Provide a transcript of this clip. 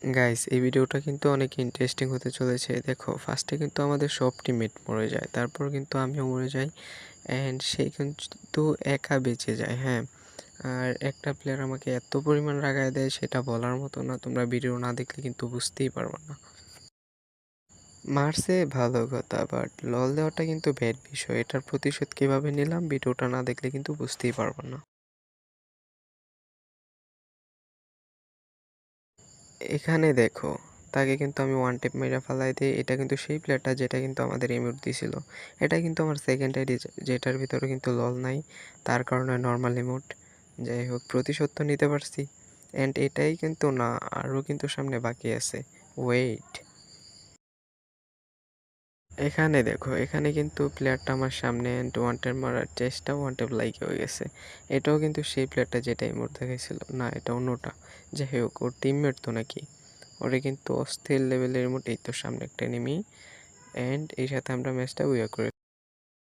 Guys এই ভিডিওটা কিন্তু অনেক ইন্টারেস্টিং হতে চলেছে। দেখো ফার্স্টে কিন্তু আমাদের সব টিমমেট মরে যায়, তারপর কিন্তু আমিও মরে যাই অ্যান্ড সে কিন্তু একা বেঁচে যায়। হ্যাঁ, আর একটা প্লেয়ার আমাকে এত পরিমাণ রাগায় দেয় সেটা বলার মতো না, তোমরা ভিডিও না দেখলে কিন্তু বুঝতেই পারবে না। মারছে ভালো কথা, বাট লল দেওয়াটা কিন্তু ব্যাড বিষয়। এটার প্রতিশোধ কিভাবে নিলাম ভিডিওটা না দেখলে কিন্তু বুঝতেই পারবো না। এখানে দেখো, তাকে কিন্তু আমি ওয়ান টেপ মেরে ফেলাই দিই। এটা কিন্তু সেই প্লেয়ারটা যেটা কিন্তু আমাদের ইমোট দিছিল। এটা কিন্তু আমার সেকেন্ড আইডি, যেটার ভিতরে কিন্তু লল নাই, তার কারণে নর্মাল ইমোট। যাই হোক, প্রতিশোধ তো নিতে পারছি। অ্যান্ড এটাই কিন্তু না, আরও কিন্তু সামনে বাকি আছে। ওয়েট, এখানে দেখো, এখানে কিন্তু প্লেয়ারটা আমার সামনে অ্যান্ড ওয়ান টেপ মারার চেষ্টা, ওয়ান টেপ লাইক হয়ে গেছে। এটাও কিন্তু সেই প্লেয়ারটা যেটা ইমোট দেখাইছিল। না, এটা অন্যটা। যাই হোক, ওর টিমমেট তো নাকি। ওরে কিন্তু অস্থির লেভেলের মোটেই তো সামনে একটা এনিমি, অ্যান্ড এই সাথে আমরা ম্যাচটা উইয়ার করে